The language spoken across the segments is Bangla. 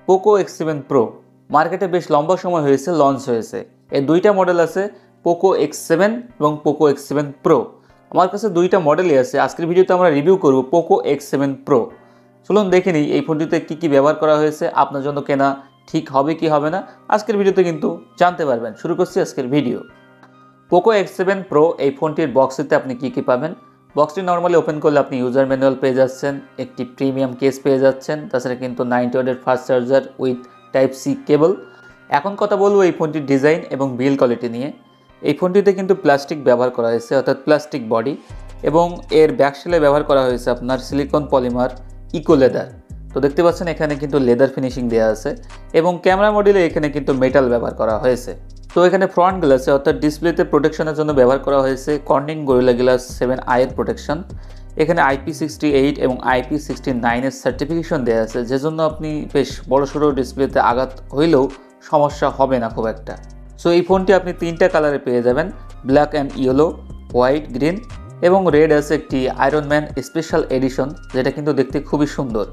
পোকো X7 Pro মার্কেটে বেশ লম্বা সময় হয়েছে লঞ্চ হয়েছে। এর দুইটা মডেল আছে, পোকো X7 এবং পোকো X7 Pro। আমার কাছে দুইটা মডেলই আছে। আজকের ভিডিওতে আমরা রিভিউ করব পোকো X7 Pro। চলুন দেখে নিই এই ফোনটিতে কী ব্যবহার করা হয়েছে, আপনার জন্য কেনা ঠিক হবে কি হবে না আজকের ভিডিওতে কিন্তু জানতে পারবেন। শুরু করছি আজকের ভিডিও। পোকো X7 Pro এই ফোনটির বক্সটিতে আপনি কী পাবেন। বক্সটি নর্মালি ওপেন করলে আপনি ইউজার ম্যানুয়াল পেয়ে যাচ্ছেন, একটি প্রিমিয়াম কেস পেয়ে যাচ্ছেন, তাছাড়া কিন্তু 90 ওয়াটের ফাস্ট চার্জার উইথ Type-C কেবল। এখন কথা বলবো এই ফোনটির ডিজাইন এবং বিল্ড কোয়ালিটি নিয়ে। এই ফোনটিতে কিন্তু প্লাস্টিক ব্যবহার করা হয়েছে, অর্থাৎ প্লাস্টিক বডি, এবং এর ব্যাকশেলে ব্যবহার করা হয়েছে আপনার সিলিকন পলিমার ইকো লেদার। তো দেখতে পাচ্ছেন এখানে কিন্তু লেদার ফিনিশিং দেওয়া আছে, এবং ক্যামেরা মডেলে এখানে কিন্তু মেটাল ব্যবহার করা হয়েছে। তো এখানে ফ্রন্ট গ্লাসে অর্থাৎ ডিসপ্লেতে প্রোটেকশনের জন্য ব্যবহার করা হয়েছে কর্নিং গরিলা গ্লাস 7i এর প্রোটেকশন। এখানে IP68 এবং IP69 এর সার্টিফিকেশন দেওয়া আছে, যে জন্য আপনি বেশ বড়সড় ডিসপ্লেতে আঘাত হইলেও সমস্যা হবে না খুব একটা। সো এই ফোনটি আপনি তিনটা কালারে পেয়ে যাবেন, black and yellow, white, green এবং রেড আছে একটি আয়রন ম্যান স্পেশাল এডিশন, যেটা কিন্তু দেখতে খুবই সুন্দর।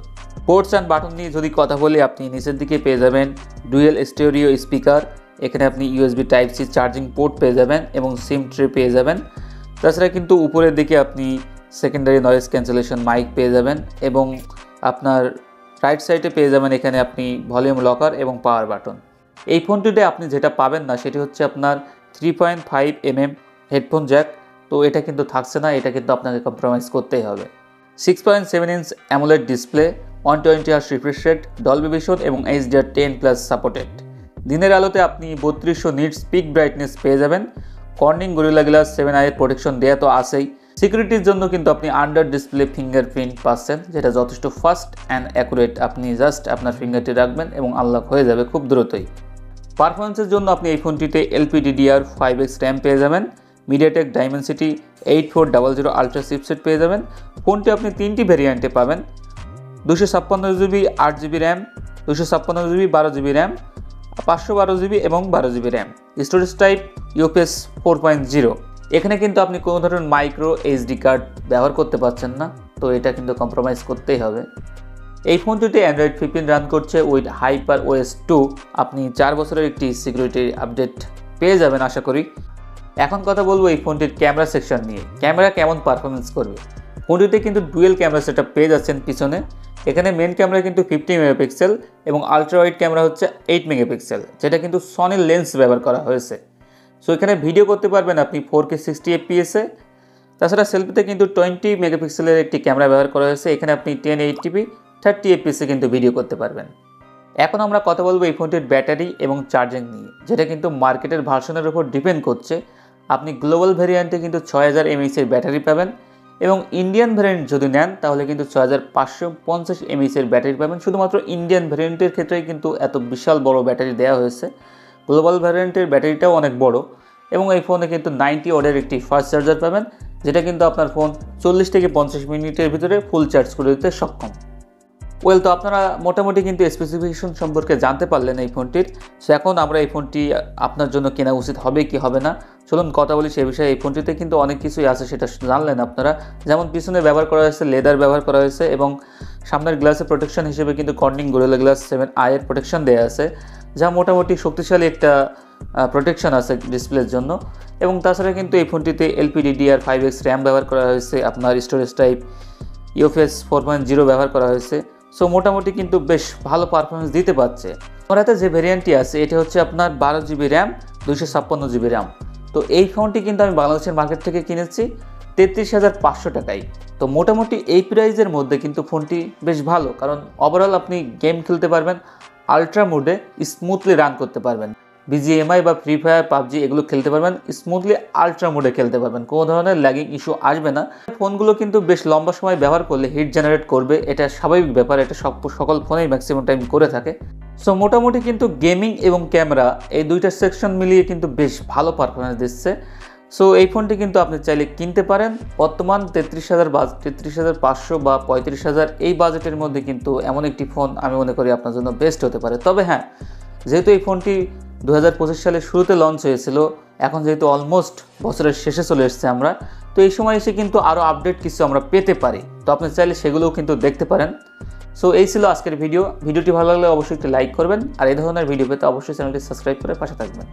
পোর্টস অ্যান্ড বাটন নিয়ে যদি কথা বলি, আপনি নিচের দিকে পেয়ে যাবেন ডুয়েল স্টেরিও স্পিকার। এখানে আপনি USB Type-C চার্জিং পোর্ট পেয়ে যাবেন এবং সিম ট্রে পেয়ে যাবেন। তাছাড়া কিন্তু উপরের দিকে আপনি সেকেন্ডারি নয়েজ ক্যান্সেলেশন মাইক পেয়ে যাবেন, এবং আপনার রাইট সাইডে পেয়ে যাবেন এখানে আপনি ভলিউম লকার এবং পাওয়ার বাটন। এই ফোনটিতে আপনি যেটা পাবেন না সেটি হচ্ছে আপনার 3.5mm হেডফোন জ্যাক। তো এটা কিন্তু থাকছে না, এটা কিন্তু আপনাকে কম্প্রোমাইজ করতেই হবে। 6.7 inch AMOLED display, 120Hz refresh rate, Dolby vision এবং HDR10+ সাপোর্টেড। দিনের আলোতে আপনি 3200 নিটস পিক ব্রাইটনেস পেয়ে যাবেন। কর্নিং গরিলা গ্লাস 7i এর প্রোটেকশন দেওয়া তো আছেই। সিকিউরিটির জন্য কিন্তু আপনি আন্ডার ডিসপ্লে ফিঙ্গারপ্রিন্ট পাচ্ছেন, যেটা যথেষ্ট ফাস্ট অ্যান্ড অ্যাকুরেট। আপনি জাস্ট আপনার ফিঙ্গারটি রাখবেন এবং আনলক হয়ে যাবে খুব দ্রুতই। পারফরমেন্সের জন্য আপনি এই ফোনটিতে LPDDR5X র্যাম পেয়ে যাবেন, MediaTek Dimensity 8400 আলট্রা চিপসেট পেয়ে যাবেন। ফোনটি আপনি তিনটি ভেরিয়েন্টে পাবেন, 256GB 8GB RAM, 256GB 12GB RAM, 512GB এবং 12GB RAM. Storage type UFS 4.0। এখানে কিন্তু আপনি কোনো ধরনের মাইক্রো SD কার্ড ব্যবহার করতে পারছেন না, তো এটা কিন্তু কম্প্রোমাইজ করতেই হবে। এই ফোনটিতে Android 15 রান করছে উইথ HyperOS 2। আপনি 4 বছরের একটি সিকিউরিটি আপডেট পেয়ে যাবেন আশা করি। এখন কথা বলবো এই ফোনটির ক্যামেরা সেকশন নিয়ে। ক্যামেরা কেমন পারফরমেন্স করবে। ফোনটিতে কিন্তু ডুয়েল ক্যামেরা সেটআপ পেয়ে যাচ্ছেন পিছনে। এখানে মেন ক্যামেরা কিন্তু 50 মেগাপিক্সেল এবং আলট্রা ওয়াইড ক্যামেরা হচ্ছে 8 মেগাপিক্সেল, যেটা কিন্তু সনির লেন্স ব্যবহার করা হয়েছে। সো এখানে ভিডিও করতে পারবেন আপনি 4K 60fps-এ। তাছাড়া সেলফিতে কিন্তু 20 মেগাপিক্সেলের একটি ক্যামেরা ব্যবহার করা হয়েছে। এখানে আপনি 1080p 30fps-এ কিন্তু ভিডিও করতে পারবেন। এখন আমরা কথা বলবো এই ফোনটির ব্যাটারি এবং চার্জিং নিয়ে, যেটা কিন্তু মার্কেটের ভার্সনের উপর ডিপেন্ড করছে। আপনি গ্লোবাল ভ্যারিয়েন্টে কিন্তু 6000 mAh এর ব্যাটারি পাবেন, এবং ইন্ডিয়ান ভ্যারিয়েন্ট যদি নেন তাহলে কিন্তু 6550 mAh এর ব্যাটারি পাবেন। শুধুমাত্র ইন্ডিয়ান ভ্যারিয়েন্টের ক্ষেত্রেই কিন্তু এত বিশাল বড় ব্যাটারি দেওয়া হয়েছে। গ্লোবাল ভ্যারিয়েন্টের ব্যাটারিটাও অনেক বড়, এবং এই ফোনে কিন্তু 90 ওয়াটের একটি ফাস্ট চার্জার পাবেন, যেটা কিন্তু আপনার ফোন 40 থেকে 50 মিনিটের ভিতরে ফুল চার্জ করে দিতে সক্ষম। তো আপনারা মোটামুটি কিন্তু স্পেসিফিকেশন সম্পর্কে জানতে পারলেন এই ফোনটির। সো এখন আমরা এই ফোনটি আপনার জন্য কেনা উচিত হবে কি হবে না চলুন কথা বলি সেই বিষয়ে। এই ফোনটিতে কিন্তু অনেক কিছুই আছে, সেটা জানলেন আপনারা। যেমন পিছনে ব্যবহার করা হয়েছে লেদার ব্যবহার করা হয়েছে, এবং সামনের গ্লাসে প্রোটেকশন হিসেবে কিন্তু কর্নিং গরিলা গ্লাস 7i এর প্রোটেকশন দেওয়া আছে, যা মোটামুটি শক্তিশালী একটা প্রোটেকশন আছে ডিসপ্লের জন্য। এবং তাছাড়া কিন্তু এই ফোনটিতে LPDDR5X র্যাম ব্যবহার করা হয়েছে, আপনার স্টোরেজ টাইপ UFS 4.0 ব্যবহার করা হয়েছে। সো মোটামুটি কিন্তু বেশ ভালো পারফরমেন্স দিতে পারছে। আমার হাতে যে ভেরিয়েন্টটি আছে এটি হচ্ছে আপনার 12GB র্যাম, 256GB র্যাম। তো এই ফোনটি কিন্তু আমি বাংলাদেশের মার্কেট থেকে কিনেছি 33,500 টাকায়। তো মোটামুটি এই প্রাইজের মধ্যে কিন্তু ফোনটি বেশ ভালো, কারণ ওভারঅল আপনি গেম খেলতে পারবেন, আলট্রা মোডে স্মুথলি রান করতে পারবেন। BGMI বা ফ্রি ফায়ার, PUBG এগুলো খেলতে পারবেন স্মুথলি আলট্রা মোডে খেলতে পারবেন, কোনো ধরনের ল্যাগিং ইস্যু আসবে না। ফোনগুলো কিন্তু বেশ লম্বা সময় ব্যবহার করলে হিট জেনারেট করবে, এটা স্বাভাবিক ব্যাপার, এটা সকল ফোনেই ম্যাক্সিমাম টাইম করে থাকে। সো মোটামুটি কিন্তু গেমিং এবং ক্যামেরা এই দুইটা সেকশন মিলিয়ে কিন্তু বেশ ভালো পারফরমেন্স দিচ্ছে। সো এই ফোনটি কিন্তু আপনি চাইলে কিনতে পারেন। বর্তমান 33,500 বা 35,000 এই বাজেটের মধ্যে কিন্তু এমন একটি ফোন আমি মনে করি আপনার জন্য বেস্ট হতে পারে। তবে হ্যাঁ, যেহেতু এই ফোনটি 2025 সালের শুরুতে লঞ্চ হয়েছিল, এখন যেহেতু অলমোস্ট বছরের শেষে চলে এসেছে আমরা, তো এই সময় এসে কিন্তু আরও আপডেট কিছু আমরা পেতে পারি। তো আপনি চাইলে সেগুলোও কিন্তু দেখতে পারেন। সো এই ছিল আজকের ভিডিওটি ভালো লাগলে অবশ্যই একটি লাইক করবেন আর এই ধরনের ভিডিও পেতে অবশ্যই চ্যানেলটি সাবস্ক্রাইব করে পাশে থাকবেন।